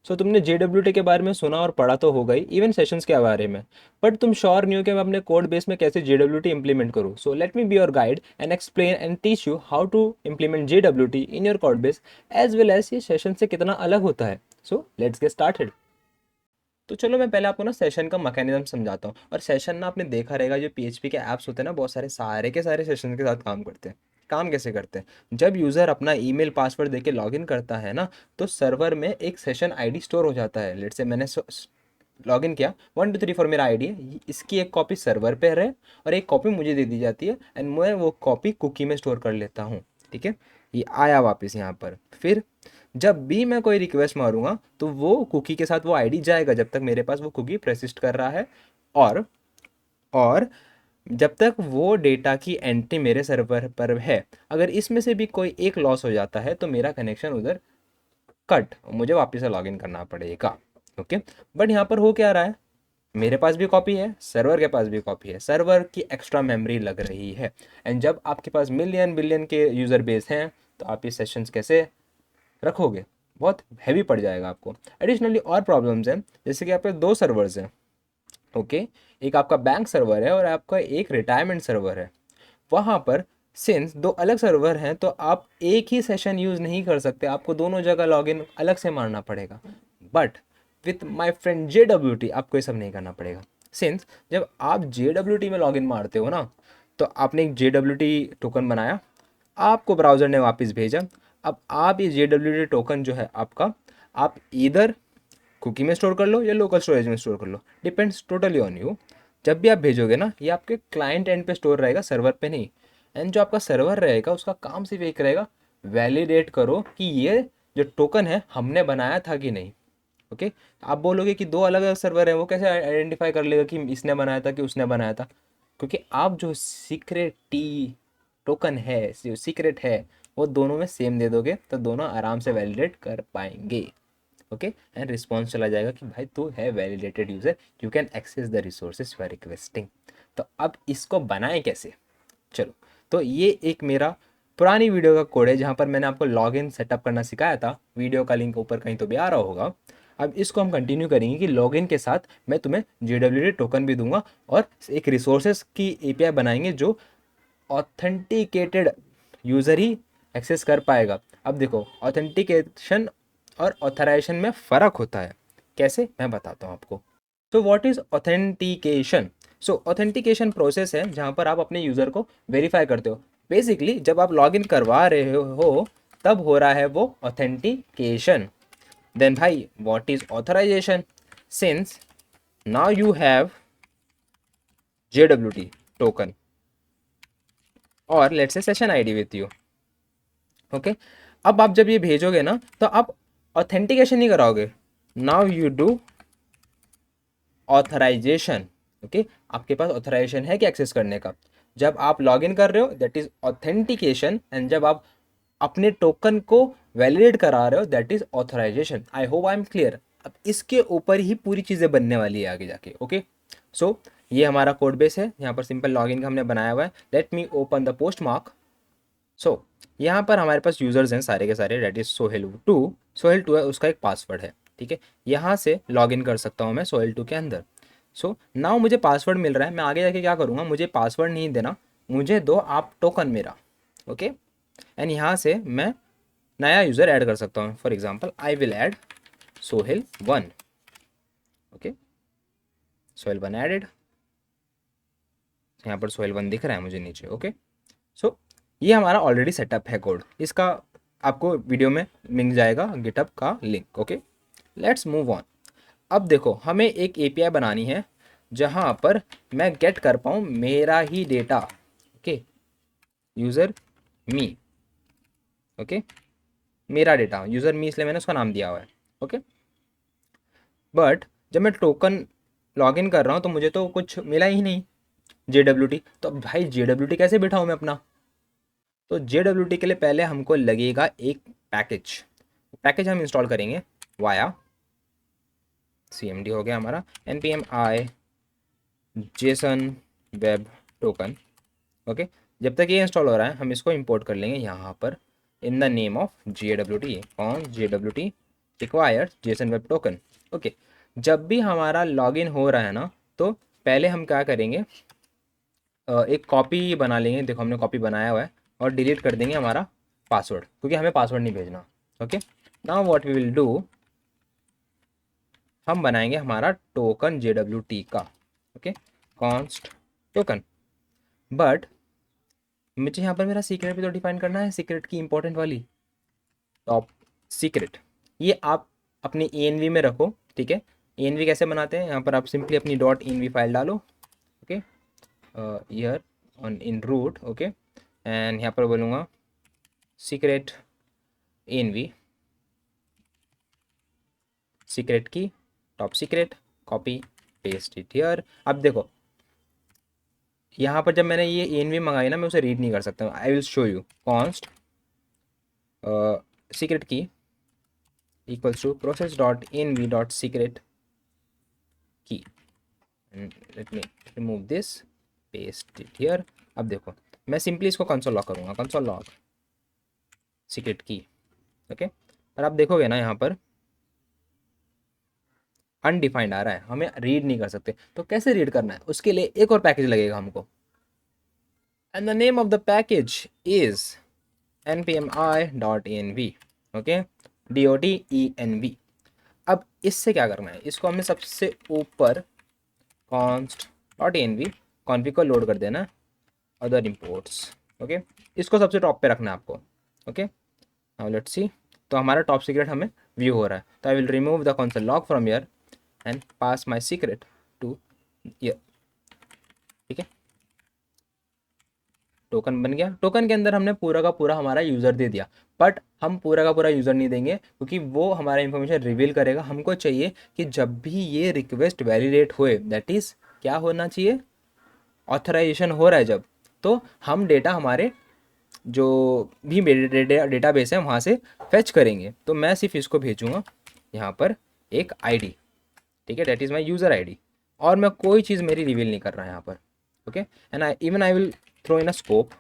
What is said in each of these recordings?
सो तुमने JWT के बारे में सुना और पढ़ा तो होगा ही, इवन सेशंस के बारे में, बट तुम श्योर नहीं हो कि मैं अपने कोड बेस में कैसे JWT इंप्लीमेंट करूँ. So let me be your guide and explain and teach you how to implement JWT in your code base as well as ये सेशन से कितना अलग होता है. So let's get started. तो चलो मैं पहले आपको ना सेशन का मैकेनिज्म समझाता हूँ. और सेशन ना आपने देखा रहेगा, जो PHP के ऐप्स होते हैं ना, बहुत सारे के सारे सेशन के साथ काम करते हैं. काम कैसे करते हैं? जब यूज़र अपना ईमेल पासवर्ड देके लॉगिन करता है ना, तो सर्वर में एक सेशन आईडी स्टोर हो जाता है. लेट्स से मैंने लॉगिन किया, 1 2 3 4 मेरा आईडी है, इसकी एक कॉपी सर्वर पे रहे और एक कॉपी मुझे दे दी जाती है एंड मैं वो कॉपी कुकी में स्टोर कर लेता हूँ. ठीक है, ये आया वापस यहाँ पर. फिर जब भी मैं कोई रिक्वेस्ट मारूंगा तो वो कुकी के साथ वो आईडी जाएगा जब तक मेरे पास वो कुकी प्रसिस्ट कर रहा है. और और जब तक वो डेटा की एंट्री मेरे सर्वर पर है, अगर इसमें से भी कोई एक लॉस हो जाता है तो मेरा कनेक्शन उधर कट, मुझे वापस से लॉगिन करना पड़ेगा. ओके, बट यहाँ पर हो क्या रहा है, मेरे पास भी कॉपी है, सर्वर के पास भी कॉपी है, सर्वर की एक्स्ट्रा मेमोरी लग रही है. एंड जब आपके पास मिलियन बिलियन के यूज़र बेस हैं तो आप ये सेशंस कैसे रखोगे? बहुत हैवी पड़ जाएगा आपको. एडिशनली और प्रॉब्लम्स हैं, जैसे कि आपके दो सर्वर्स हैं. ओके, एक आपका बैंक सर्वर है और आपका एक रिटायरमेंट सर्वर है. वहाँ पर सिंस दो अलग सर्वर हैं तो आप एक ही सेशन यूज़ नहीं कर सकते, आपको दोनों जगह लॉगिन अलग से मारना पड़ेगा. But with my friend JWT आपको ये सब नहीं करना पड़ेगा. सिंस जब आप JWT में लॉगिन मारते हो ना, तो आपने एक JWT टोकन बनाया, आपको ब्राउज़र ने वापस भेजा. अब आप ये JWT टोकन जो है आपका, आप इधर कुकी में स्टोर कर लो या लोकल स्टोरेज में स्टोर कर लो, डिपेंड्स टोटली ऑन यू. जब भी आप भेजोगे ना, ये आपके क्लाइंट एंड पे स्टोर रहेगा, सर्वर पे नहीं. एंड जो आपका सर्वर रहेगा उसका काम सिर्फ एक रहेगा, वैलिडेट करो कि ये जो टोकन है हमने बनाया था कि नहीं. ओके, आप बोलोगे कि दो अलग अलग सर्वर है, वो कैसे आइडेंटिफाई कर लेगा कि इसने बनाया था कि उसने बनाया था? क्योंकि आप जो सीक्रेटी टोकन है, जो सीक्रेट है, वो दोनों में सेम दे दोगे तो दोनों आराम से वैलिडेट कर पाएंगे. ओके, एंड रिस्पॉन्स चला जाएगा कि भाई तू है validated user, you can access the resources you are requesting. तो अब इसको बनाएं कैसे? चलो, तो ये एक मेरा पुरानी वीडियो का कोड है जहाँ पर मैंने आपको लॉगिन सेटअप करना सिखाया था. वीडियो का लिंक ऊपर कहीं तो भी आ रहा होगा. अब इसको हम कंटिन्यू करेंगे कि लॉगिन के साथ मैं तुम्हें JWT टोकन भी दूंगा और एक रिसोर्सेज की API बनाएंगे जो ऑथेंटिकेटेड यूज़र ही एक्सेस कर पाएगा. अब देखो, ऑथेंटिकेशन और ऑथराइजेशन में फ़र्क होता है. कैसे, मैं बताता हूँ आपको. तो what is authentication? So authentication process है जहाँ पर आप अपने यूज़र को वेरीफाई करते हो. बेसिकली जब आप लॉगिन करवा रहे हो तब हो रहा है वो ऑथेंटिकेशन. देन भाई what is authorisation? Since now you have JWT token और let's say session ID with you. Okay, अब आप जब ये भेजोगे ना तो आप ऑथेंटिकेशन नहीं कराओगे, now you do authorization. Okay, आपके पास ऑथराइजेशन है कि एक्सेस करने का. जब आप लॉगिन कर रहे हो दैट इज ऑथेंटिकेशन, एंड जब आप अपने टोकन को वैलिडेट करा रहे हो that is authorization. I hope I am clear. अब इसके ऊपर ही पूरी चीज़ें बनने वाली है आगे जाके. ओके, सो ये हमारा कोड बेस है, यहाँ पर सिंपल लॉगिन का हमने बनाया हुआ है. Let me open the post mark. So यहाँ पर हमारे पास यूज़र्स हैं सारे के सारे, डेट इज़ सोहेल 2 है, उसका एक पासवर्ड है. ठीक है, यहाँ से लॉगिन कर सकता हूँ मैं सोहेल 2 के अंदर. सो नाउ मुझे पासवर्ड मिल रहा है. मैं आगे जाके क्या करूँगा, मुझे पासवर्ड नहीं देना, मुझे दो आप टोकन मेरा. ओके, एंड यहाँ से मैं नया यूज़र ऐड कर सकता हूँ. For example I will add Sohail 1. Okay, Sohail 1 added. यहाँ पर सोहेल 1 दिख रहा है मुझे नीचे. ओके, सो ये हमारा ऑलरेडी सेटअप है कोड, इसका आपको वीडियो में मिल जाएगा गिटहब का link. Okay, let's move on. अब देखो, हमें एक API बनानी है जहाँ पर मैं गेट कर पाऊँ मेरा ही डेटा. ओके, यूज़र मी. ओके, मेरा डेटा यूज़र मी, इसलिए मैंने उसका नाम दिया हुआ है. ओके, बट जब मैं टोकन लॉगिन कर रहा हूँ तो मुझे तो कुछ मिला ही नहीं JWT. तो अब भाई JWT कैसे बिठाऊँ मैं अपना? तो JWT के लिए पहले हमको लगेगा एक पैकेज हम इंस्टॉल करेंगे वाया CMD. हो गया हमारा npm i JSON web token. Okay, जब तक ये इंस्टॉल हो रहा है हम इसको इंपोर्ट कर लेंगे यहाँ पर in the name of JWT. कौन? JWT require Jason web token. Okay, जब भी हमारा लॉगिन हो रहा है ना, तो पहले हम क्या करेंगे, एक कॉपी बना लेंगे। देखो हमने कॉपी बनाया हुआ है, और डिलीट कर देंगे हमारा पासवर्ड, क्योंकि हमें पासवर्ड नहीं भेजना। Okay, now what we will do, हम बनाएंगे हमारा टोकन JWT का। Okay, const token. बट मुझे यहाँ पर मेरा सीक्रेट भी तो डिफाइन करना है, सीक्रेट की इंपॉर्टेंट वाली टॉप सीक्रेट। ये आप अपनी ENV में रखो, ठीक है। ENV कैसे बनाते हैं, यहाँ पर आप सिंपली अपनी .env फाइल डालो। Okay, here on in root. Okay, and यहाँ पर बोलूँगा secret ENV, secret key top secret, copy paste it here. अब देखो यहाँ पर जब मैंने ये ENV मंगाई ना, मैं उसे रीड नहीं कर सकता। I will show you const secret की equals to process.env.secret key, and let me remove this, paste it here। अब देखो मैं सिंपली इसको कंसोल लॉक करूँगा, कंसोल लॉक सीक्रेट की। ओके, और आप देखोगे ना यहाँ पर अनडिफाइंड आ रहा है, हमें रीड नहीं कर सकते। तो कैसे रीड करना है, उसके लिए एक और पैकेज लगेगा हमको, and the name of the package is npmi.env। Okay, DOTENV। अब इससे क्या करना है, इसको हमें सबसे ऊपर const डॉट एन कॉन्फिग को लोड कर देना, अदर इंपोर्ट्स। ओके, इसको सबसे टॉप पे रखना है आपको। ओके, नाउ लेट्स सी, तो हमारा टॉप सीक्रेट हमें व्यू हो रहा है, तो I will remove the console log from year and pass my secret two year. ठीक है, टोकन बन गया। टोकन के अंदर हमने पूरा का पूरा हमारा यूज़र दे दिया, बट हम पूरा का पूरा यूज़र नहीं देंगे, क्योंकि वो हमारा इन्फॉर्मेशन रिवील करेगा। हमको चाहिए कि जब भी ये रिक्वेस्ट वैलिडेट होए, दैट इज़ क्या होना चाहिए, ऑथराइजेशन हो रहा है जब, तो हम डेटा हमारे जो भी डेटा बेस है वहाँ से फेच करेंगे। तो मैं सिर्फ इसको भेजूँगा यहाँ पर एक आईडी, ठीक है, that is my user ID, और मैं कोई चीज़ मेरी रिवील नहीं कर रहा यहाँ पर। Okay, and I will throw in a scope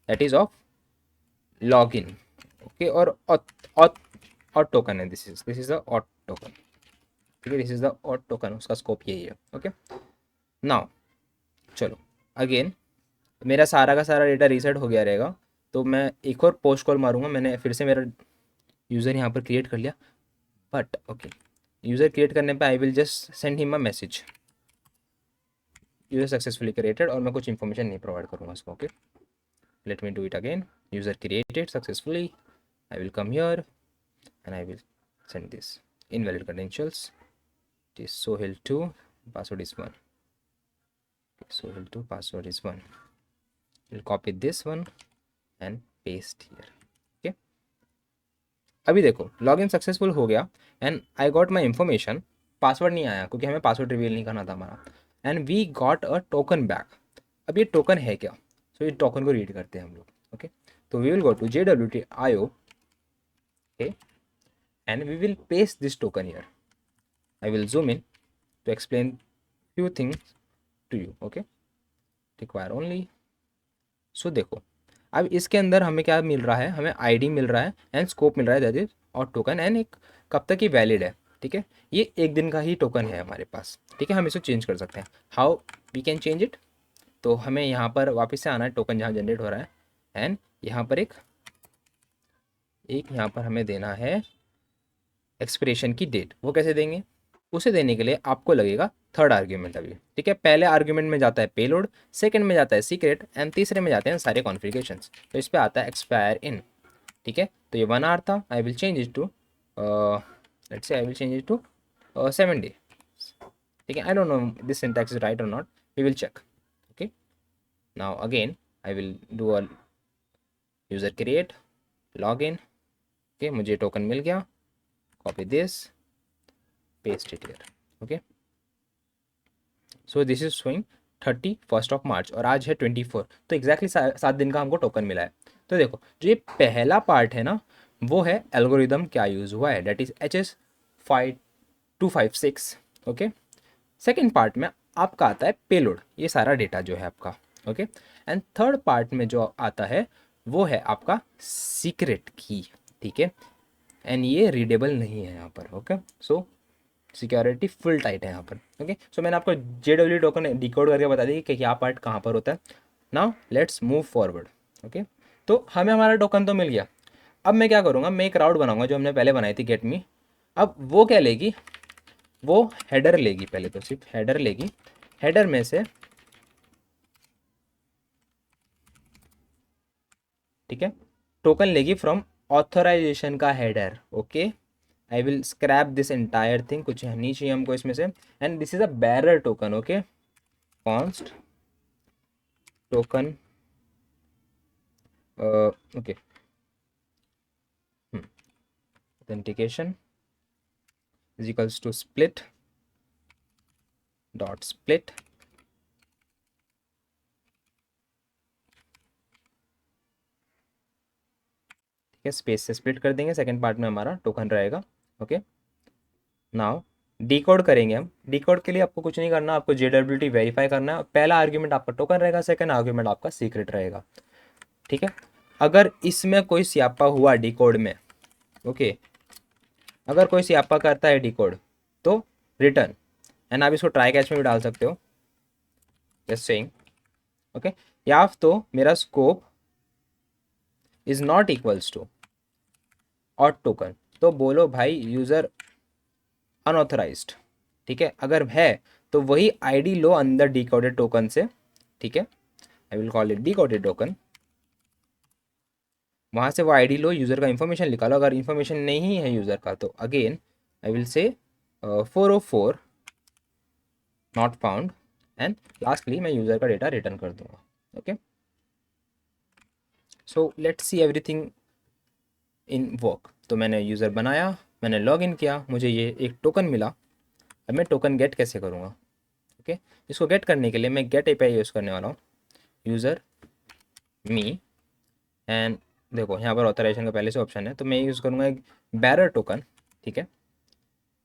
that is of login. Okay, और टोकन है, this is the auth token. ठीक है, this is the auth token, उसका स्कोप यही है। ओके, नाउ चलो अगेन, मेरा सारा का सारा डेटा रीसेट हो गया रहेगा, तो मैं एक और पोस्ट कॉल मारूंगा। मैंने फिर से मेरा यूज़र यहाँ पर क्रिएट कर लिया, बट ओके, यूज़र क्रिएट करने पे I will just send him a message, user successfully created, और मैं कुछ इन्फॉर्मेशन नहीं प्रोवाइड करूँगा उसको। Okay, let me do it again, user created successfully, I will come here and I will send this invalid credentials, it is sohil2, password is 1, sohil2 password is 1, we'll copy this one and paste here। okay, अभी देखो login successful हो गया, and I got my information. Password नहीं आया क्योंकि हमें password reveal नहीं करना था हमारा, and we got a token back. अब ये टोकन है क्या, सो ये टोकन को रीड करते हैं हम लोग। ओके, तो we will go to JWT.io, okay, and we will paste this token here. I will zoom in to explain few things to you। okay, require only। सो देखो अब इसके अंदर हमें क्या मिल रहा है, हमें आईडी मिल रहा है एंड स्कोप मिल रहा है, दैट इज और टोकन, एंड एक कब तक ही वैलिड है। ठीक है, ये एक दिन का ही टोकन है हमारे पास। ठीक है, हम इसको चेंज कर सकते हैं। How we can change it, तो हमें यहाँ पर वापस से आना है, टोकन जहाँ जनरेट हो रहा है, एंड यहाँ पर एक यहाँ पर हमें देना है एक्सपिरेशन की डेट। वो कैसे देंगे, उसे देने के लिए आपको लगेगा थर्ड आर्ग्यूमेंट अभी। ठीक है, पहले आर्ग्यूमेंट में जाता है पेलोड, सेकंड में जाता है सीक्रेट, एंड तीसरे में जाते हैं सारे कॉन्फ़िगरेशंस। तो इस पे आता है एक्सपायर इन। ठीक है, तो ये 1 आवर था, I will change it to let's say I will change it to 7 day. ठीक है, I don't know this syntax is right और not, we will check. Okay, now again I will do a user create log in. Okay, मुझे token मिल गया, copy this, paste it here. Okay, so this is showing 31 March, और आज है 24, तो exactly 7 दिन का हमको टोकन मिला है। तो देखो जो ये पहला पार्ट है ना, वो है एल्गोरिदम क्या यूज़ हुआ है, that is HS5256। Okay, second part में आपका आता है पेलोड, ये सारा डेटा जो है आपका। ओके, एंड थर्ड पार्ट में जो आता है वो है आपका सीक्रेट की। ठीक है, एंड ये रीडेबल नहीं है यहाँ पर। ओके, सो सिक्योरिटी फुल टाइट है यहाँ पर। ओके, सो मैंने आपको JW टोकन डिकोड करके बता दी कि क्या पार्ट कहाँ पर होता है। Now let's move forward. Okay, तो हमें हमारा टोकन तो मिल गया। अब मैं क्या करूँगा, मैं एक राउट बनाऊंगा जो हमने पहले बनाई थी गेट मी। अब वो क्या लेगी, वो हेडर लेगी, पहले तो सिर्फ हेडर लेगी। हेडर में से, ठीक है, टोकन लेगी फ्रॉम ऑथराइजेशन का header. Okay, I will scrap this entire thing, कुछ नहीं चाहिए हमको इसमें से। And this is a bearer token. Okay, const token, okay, authentication is equals to split dot split, ठीक है, स्पेस से स्प्लिट कर देंगे, सेकंड पार्ट में हमारा टोकन रहेगा। ओके, नाउ डिकोड करेंगे हम। डिकोड के लिए आपको कुछ नहीं करना, आपको JWT वेरीफाई करना है। पहला आर्ग्यूमेंट आपका टोकन रहेगा, सेकंड आर्ग्यूमेंट आपका सीक्रेट रहेगा। ठीक है, अगर इसमें कोई स्यापा हुआ डिकोड में, ओके, अगर कोई स्यापा करता है डिकोड तो रिटर्न, एंड आप इसको ट्राई कैच में भी डाल सकते हो, जस्ट सेइंग। ओके, या तो मेरा scope is not equals to और टोकन, तो बोलो भाई यूजर अनऑथराइज्ड। ठीक है, अगर है तो वही आईडी लो अंदर डिकोडेड टोकन से। ठीक है, I will call it decoded token, वहाँ से वो आईडी लो, यूज़र का इन्फॉर्मेशन निकालो। अगर इन्फॉर्मेशन नहीं है यूज़र का तो again I will say 404 not found, and lastly मैं यूज़र का डेटा रिटर्न कर दूंगा। Okay, so let's see everything in work. तो मैंने यूज़र बनाया, मैंने लॉग इन किया, मुझे ये एक टोकन मिला। अब मैं टोकन गेट कैसे करूँगा। ओके, इसको गेट करने के लिए मैं गेट API यूज़ करने वाला हूँ, यूज़र मी। एंड देखो यहाँ पर ऑथराइजेशन का पहले से ऑप्शन है, तो मैं यूज़ करूँगा एक बैरर टोकन। ठीक है,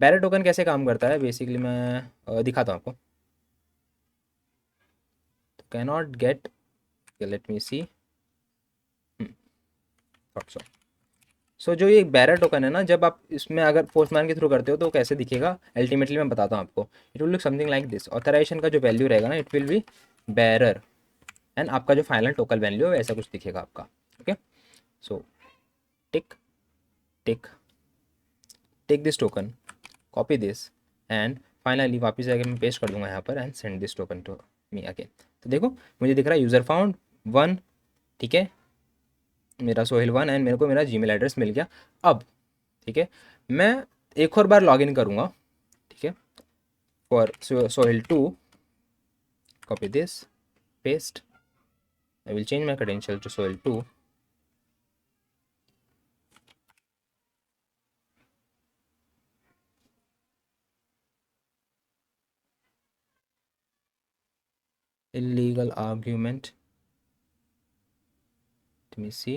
बैरर टोकन कैसे काम करता है बेसिकली मैं दिखाता हूँ आपको। तो कैनॉट गेट, लेट मी सी, सो जो ये बैरर टोकन है ना, जब आप इसमें अगर पोस्टमैन के थ्रू करते हो तो कैसे दिखेगा अल्टीमेटली मैं बताता हूँ आपको। It will look something like this. Authorization का जो वैल्यू रहेगा ना, it will be bearer, and आपका जो फाइनल टोकन वैल्यू है ऐसा कुछ दिखेगा आपका। Okay, so tick tick take this token, copy this, and finally वापस आके मैं पेस्ट कर दूंगा यहाँ पर, and send this token to me again. तो देखो मुझे दिख रहा है यूज़र फाउंड 1, ठीक है, मेरा सोहेल 1, एंड मेरे को मेरा जीमेल एड्रेस मिल गया। अब ठीक है, मैं एक और बार लॉगिन करूँगा। ठीक है, for Sohail 2, copy this, paste, I will change my credential to Sohail 2। illegal argument, let me see,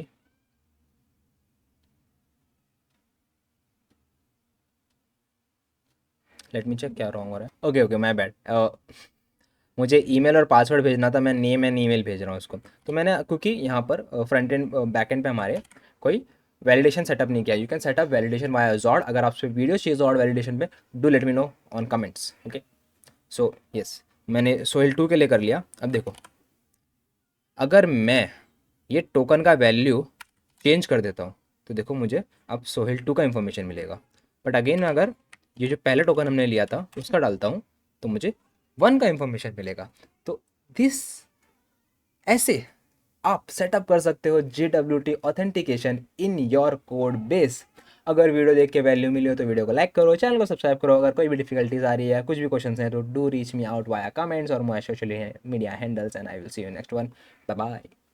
let me check क्या रॉन्ग हो रहा है। ओके ओके, माय बैड, मुझे ईमेल और पासवर्ड भेजना था, मैं नेम एंड ईमेल भेज रहा हूँ उसको। तो मैंने क्योंकि यहाँ पर फ्रंट एंड बैक एंड पे हमारे कोई वैलिडेशन सेटअप नहीं किया। You can setup validation via jawed. अगर आपसे वीडियो चाहिए जॉड वैलिडेशन पे, do let me know on comments. Okay, so yes, मैंने सोहेल 2 के लिए कर लिया। अब देखो, अगर मैं ये टोकन का वैल्यू चेंज कर देता हूँ तो देखो मुझे अब सोहेल 2 का इन्फॉर्मेशन मिलेगा। बट अगेन अगर ये जो पहले टोकन हमने लिया था उसका डालता हूँ तो मुझे 1 का इन्फॉर्मेशन मिलेगा। तो दिस, ऐसे आप सेटअप कर सकते हो JWT authentication in your code base. अगर वीडियो देख के वैल्यू मिली हो तो वीडियो को लाइक करो, चैनल को सब्सक्राइब करो। अगर कोई भी डिफिकल्टीज आ रही है, कुछ भी क्वेश्चन हैं, तो do reach me out via comments और my social media handles, and I will see you next one. Bye bye.